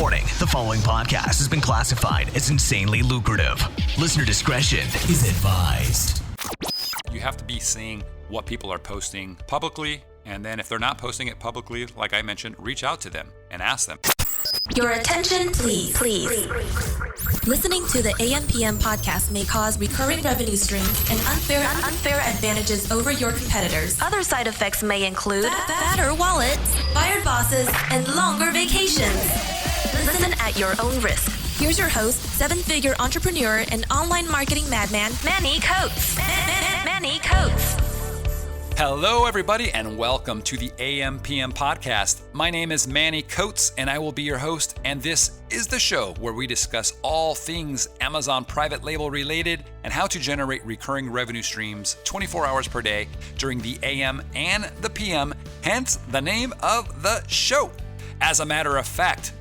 Warning, the following podcast has been classified as insanely lucrative. Listener discretion is advised. You have to be seeing what people are posting publicly, and then if they're not posting it publicly, like I mentioned, reach out to them and ask them. Your attention, please. Listening to the AM/PM podcast may cause recurring revenue streams and unfair advantages over your competitors. Other side effects may include fatter wallets, fired bosses, and longer vacations. Listen at your own risk. Here's your host, seven-figure entrepreneur and online marketing madman, Manny Coates. Manny Coates. Hello, everybody, and welcome to the AM/PM podcast. My name is Manny Coates, and I will be your host, and this is the show where we discuss all things Amazon private label related and how to generate recurring revenue streams 24 hours per day during the AM and the PM, hence the name of the show. As a matter of fact,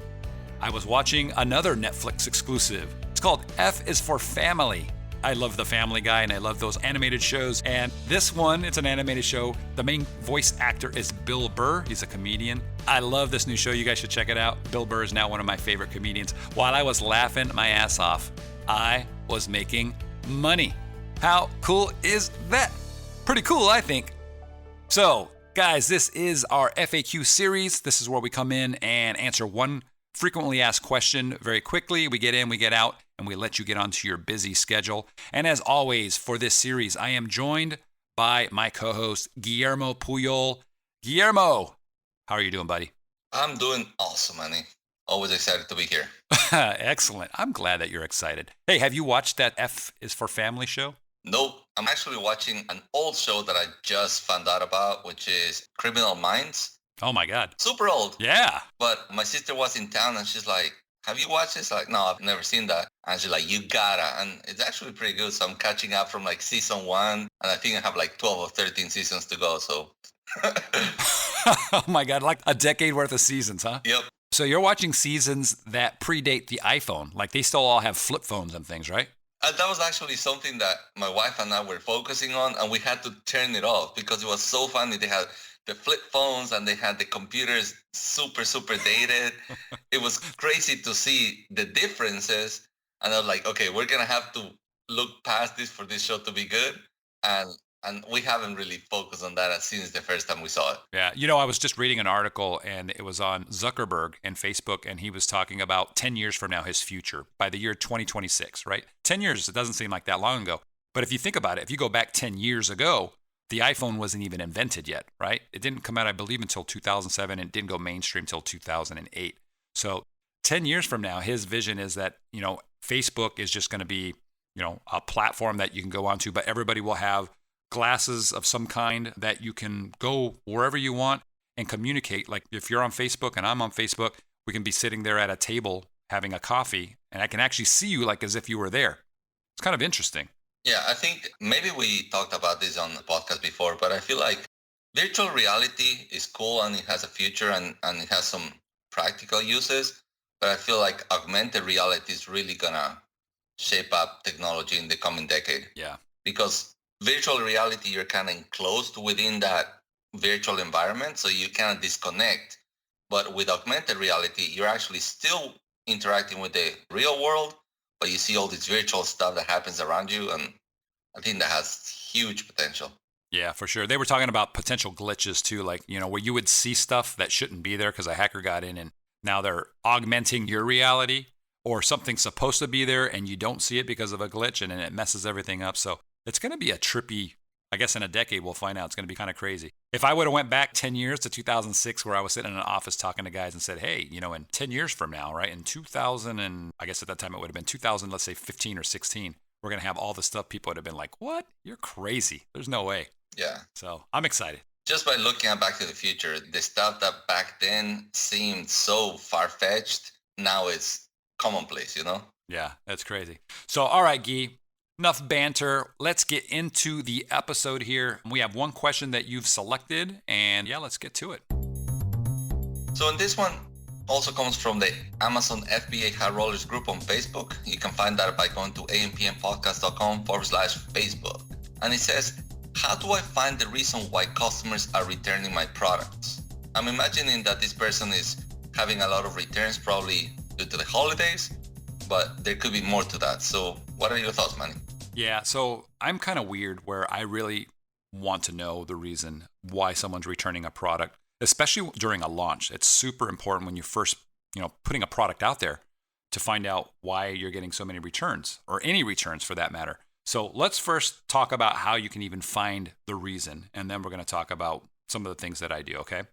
I was watching another Netflix exclusive. It's called F is for Family. I love The Family Guy, and I love those animated shows. And this one, it's an animated show. The main voice actor is Bill Burr. He's a comedian. I love this new show. You guys should check it out. Bill Burr is now one of my favorite comedians. While I was laughing my ass off, I was making money. How cool is that? Pretty cool, I think. So, guys, this is our FAQ series. This is where we come in and answer one frequently asked question very quickly. We get in, we get out, and we let you get onto your busy schedule. And as always, for this series, I am joined by my co-host, Guillermo Puyol. Guillermo, how are you doing, buddy? I'm doing awesome, Manny. Always excited to be here. Excellent. I'm glad that you're excited. Hey, have you watched that F is for Family show? Nope. I'm actually watching an old show that I just found out about, which is Criminal Minds. Oh, my God. Super old. Yeah. But my sister was in town, and she's like, have you watched this? Like, no, I've never seen that. And she's like, you gotta. And it's actually pretty good. So I'm catching up from like season 1. And I think I have like 12 or 13 seasons to go. So. Oh my God. Like a decade worth of seasons, huh? Yep. So you're watching seasons that predate the iPhone. Like they still all have flip phones and things, right? That was actually something that my wife and I were focusing on. And we had to turn it off because it was so funny. They had the flip phones and they had the computers super dated. It was crazy to see the differences. And I was like, okay, we're going to have to look past this for this show to be good. And we haven't really focused on that since the first time we saw it. Yeah. You know, I was just reading an article and it was on Zuckerberg and Facebook, and he was talking about 10 years from now, his future by the year 2026, right? 10 years, it doesn't seem like that long ago. But if you think about it, if you go back 10 years ago, the iPhone wasn't even invented yet, right? It didn't come out, I believe, until 2007, and it didn't go mainstream until 2008. So 10 years from now, his vision is that, you know, Facebook is just going to be, you know, a platform that you can go onto, but everybody will have glasses of some kind that you can go wherever you want and communicate. Like if you're on Facebook and I'm on Facebook, we can be sitting there at a table having a coffee, and I can actually see you like as if you were there. It's kind of interesting. Yeah, I think maybe we talked about this on the podcast before, but I feel like virtual reality is cool and it has a future and it has some practical uses, but I feel like augmented reality is really going to shape up technology in the coming decade. Yeah. Because virtual reality, you're kind of enclosed within that virtual environment, so you cannot disconnect. But with augmented reality, you're actually still interacting with the real world, but you see all this virtual stuff that happens around you, and I think that has huge potential. Yeah, for sure. They were talking about potential glitches too, like, you know, where you would see stuff that shouldn't be there because a hacker got in and now they're augmenting your reality, or something's supposed to be there and you don't see it because of a glitch, and then it messes everything up. So it's going to be a trippy, I guess in a decade we'll find out. It's going to be kind of crazy. If I would have went back 10 years to 2006, where I was sitting in an office talking to guys and said, hey, you know, in 10 years from now, right, in 2000, and I guess at that time it would have been 2000, let's say 15 or 16, we're going to have all the stuff, people would have been like, what? You're crazy. There's no way. Yeah. So I'm excited. Just by looking at Back to the Future, the stuff that back then seemed so far-fetched, now it's commonplace, you know? Yeah, that's crazy. So, all right, Guy, enough banter. Let's get into the episode here. We have one question that you've selected, and yeah, let's get to it. So in this one, also comes from the Amazon FBA High Rollers group on Facebook. You can find that by going to ampmpodcast.com/Facebook. And it says, how do I find the reason why customers are returning my products? I'm imagining that this person is having a lot of returns, probably due to the holidays, but there could be more to that. So what are your thoughts, Manny? Yeah, so I'm kind of weird where I really want to know the reason why someone's returning a product, especially during a launch. It's super important when you first, putting a product out there to find out why you're getting so many returns, or any returns for that matter. So let's first talk about how you can even find the reason, and then we're going to talk about some of the things that I do, okay?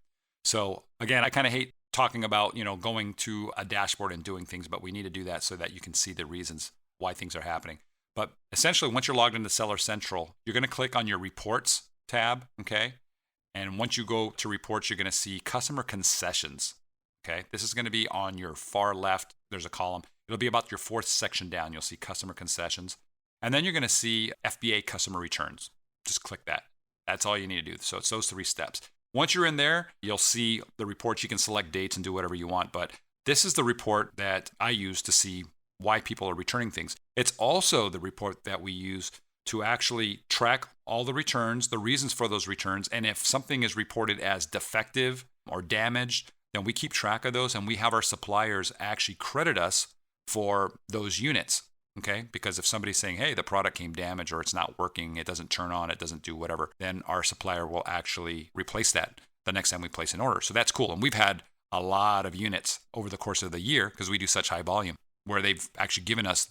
So again, I kind of hate talking about, going to a dashboard and doing things, but we need to do that so that you can see the reasons why things are happening. But essentially, once you're logged into Seller Central, you're going to click on your Reports tab, okay? And once you go to Reports, you're going to see Customer Concessions, okay? This is going to be on your far left. There's a column. It'll be about your fourth section down. You'll see Customer Concessions. And then you're going to see FBA Customer Returns. Just click that. That's all you need to do. So it's those 3 steps. Once you're in there, you'll see the reports. You can select dates and do whatever you want. But this is the report that I use to see why people are returning things. It's also the report that we use to actually track all the returns, the reasons for those returns. And if something is reported as defective or damaged, then we keep track of those, and we have our suppliers actually credit us for those units. Okay, because if somebody's saying, hey, the product came damaged, or it's not working, it doesn't turn on, it doesn't do whatever, then our supplier will actually replace that the next time we place an order. So that's cool. And we've had a lot of units over the course of the year, because we do such high volume, where they've actually given us,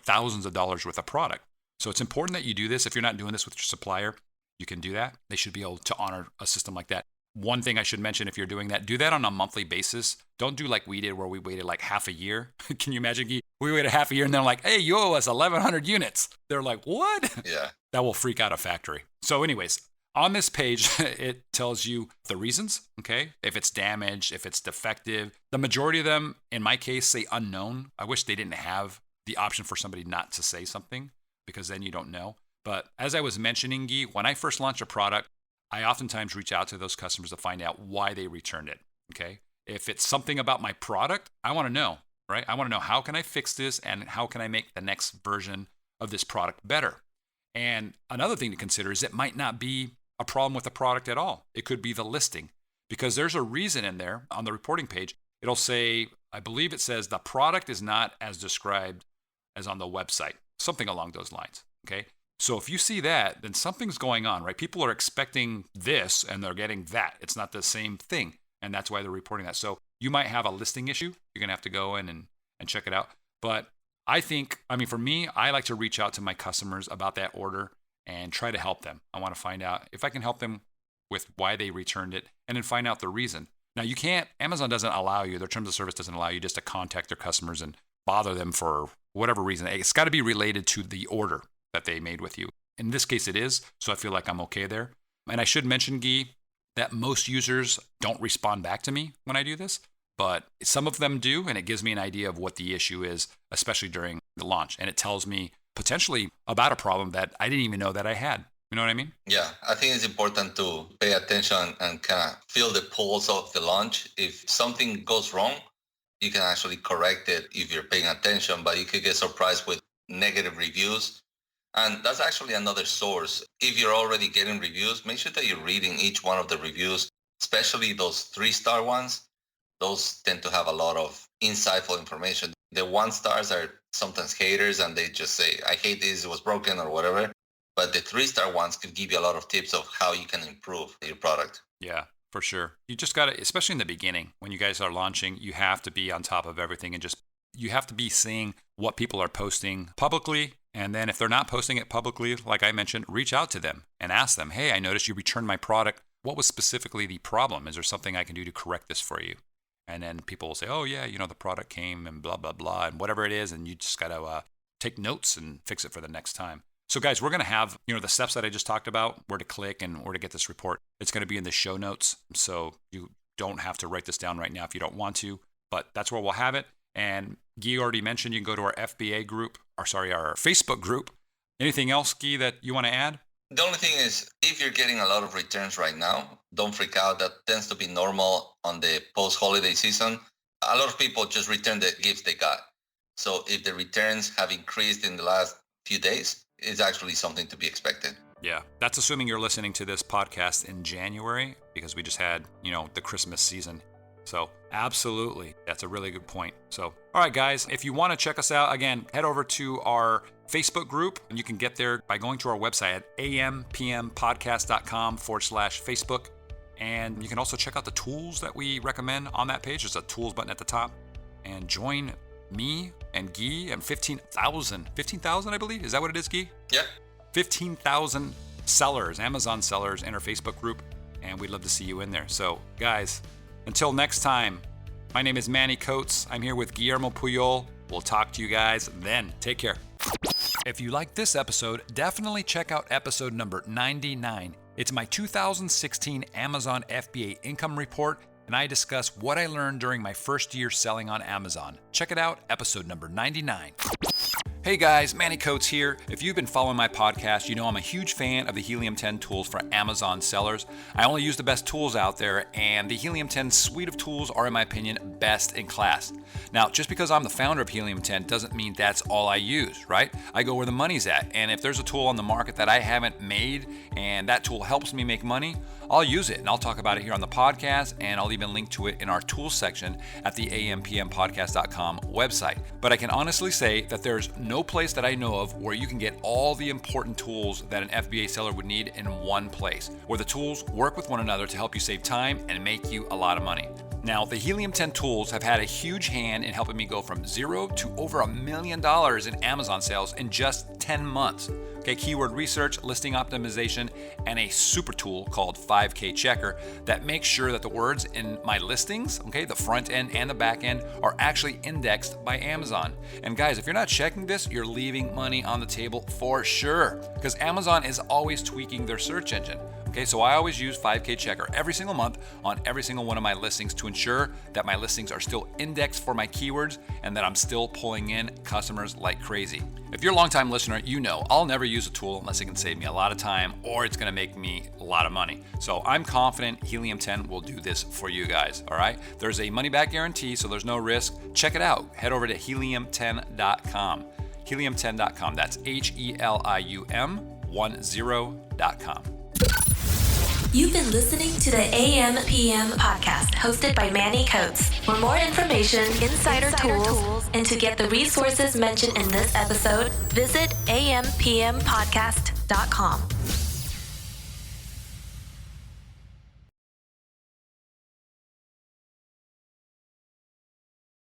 thousands of dollars worth of product. So it's important that you do this. If you're not doing this with your supplier, you can do that. They should be able to honor a system like that. One thing I should mention, if you're doing that, do that on a monthly basis. Don't do like we did, where we waited like half a year. Can you imagine? We waited half a year and they're like, hey, you owe us 1,100 units. They're like, what? Yeah. That will freak out a factory. So anyways, on this page, it tells you the reasons, okay? If it's damaged, if it's defective. The majority of them, in my case, say unknown. I wish they didn't have the option for somebody not to say something, because then you don't know. But as I was mentioning, Guy, when I first launch a product, I oftentimes reach out to those customers to find out why they returned it, okay? If it's something about my product, I want to know, right? I want to know, how can I fix this, and how can I make the next version of this product better? And another thing to consider is it might not be a problem with the product at all. It could be the listing, because there's a reason in there on the reporting page. It'll say, I believe it says, the product is not as described as on the website, something along those lines, okay? So if you see that, then something's going on, right? People are expecting this and they're getting that. It's not the same thing. And that's why they're reporting that. So you might have a listing issue. You're going to have to go in and check it out. But for me, I like to reach out to my customers about that order and try to help them. I want to find out if I can help them with why they returned it, and then find out the reason. Now, Amazon doesn't allow you, their terms of service doesn't allow you just to contact their customers and bother them for whatever reason. It's got to be related to the order that they made with you. In this case, it is, so I feel like I'm okay there. And I should mention, Guy, that most users don't respond back to me when I do this, but some of them do, and it gives me an idea of what the issue is, especially during the launch. And it tells me potentially about a problem that I didn't even know that I had. You know what I mean? Yeah, I think it's important to pay attention and kind of feel the pulse of the launch. If something goes wrong, you can actually correct it if you're paying attention, but you could get surprised with negative reviews. And that's actually another source. If you're already getting reviews, make sure that you're reading each one of the reviews, especially those 3-star ones. Those tend to have a lot of insightful information. The 1-stars are sometimes haters, and they just say, I hate this, it was broken or whatever. But the 3-star ones could give you a lot of tips of how you can improve your product. Yeah, for sure. You just got to, especially in the beginning, when you guys are launching, you have to be on top of everything, and you have to be seeing what people are posting publicly. And then if they're not posting it publicly, like I mentioned, reach out to them and ask them, hey, I noticed you returned my product. What was specifically the problem? Is there something I can do to correct this for you? And then people will say, oh, yeah, the product came and blah, blah, blah, and whatever it is. And you just got to take notes and fix it for the next time. So guys, we're going to have, the steps that I just talked about, where to click and where to get this report. It's going to be in the show notes. So you don't have to write this down right now if you don't want to, but that's where we'll have it. And Guy already mentioned you can go to our FBA group, our Facebook group. Anything else, Guy, that you want to add? The only thing is, if you're getting a lot of returns right now, don't freak out. That tends to be normal on the post-holiday season. A lot of people just return the gifts they got. So if the returns have increased in the last few days, it's actually something to be expected. Yeah, that's assuming you're listening to this podcast in January, because we just had, the Christmas season. So Absolutely. That's a really good point. So, all right, guys, if you want to check us out, again, head over to our Facebook group, and you can get there by going to our website at ampmpodcast.com/Facebook. And you can also check out the tools that we recommend on that page. There's a tools button at the top. And join me and Guy and 15,000, I believe. Is that what it is, Guy? Yeah. 15,000 sellers, Amazon sellers in our Facebook group. And we'd love to see you in there. So, guys, until next time, my name is Manny Coates. I'm here with Guillermo Puyol. We'll talk to you guys then. Take care. If you like this episode, definitely check out episode number 99. It's my 2016 Amazon FBA income report, and I discuss what I learned during my first year selling on Amazon. Check it out, episode number 99. Hey guys, Manny Coates here. If you've been following my podcast, you know I'm a huge fan of the Helium 10 tools for Amazon sellers. I only use the best tools out there, and the Helium 10 suite of tools are, in my opinion, best in class. Now, just because I'm the founder of Helium 10 doesn't mean that's all I use, right? I go where the money's at, and if there's a tool on the market that I haven't made and that tool helps me make money, I'll use it, and I'll talk about it here on the podcast, and I'll even link to it in our tools section at the ampmpodcast.com website. But I can honestly say that there's no place that I know of where you can get all the important tools that an FBA seller would need in one place, where the tools work with one another to help you save time and make you a lot of money. Now, the Helium 10 tools have had a huge hand in helping me go from zero to over $1 million in Amazon sales in just 10 months. Okay, keyword research, listing optimization, and a super tool called 5K Checker that makes sure that the words in my listings, okay, the front end and the back end, are actually indexed by Amazon. And guys, if you're not checking this, you're leaving money on the table for sure, because Amazon is always tweaking their search engine. Okay, so I always use 5K Checker every single month on every single one of my listings to ensure that my listings are still indexed for my keywords and that I'm still pulling in customers like crazy. If you're a longtime listener, you know I'll never use a tool unless it can save me a lot of time or it's gonna make me a lot of money. So I'm confident Helium 10 will do this for you guys, all right? There's a money back guarantee, so there's no risk. Check it out. Head over to helium10.com. Helium10.com. That's HELIUM10.com. You've been listening to the AM/PM podcast hosted by Manny Coates. For more information, insider tools, and to get the resources mentioned in this episode, visit ampmpodcast.com.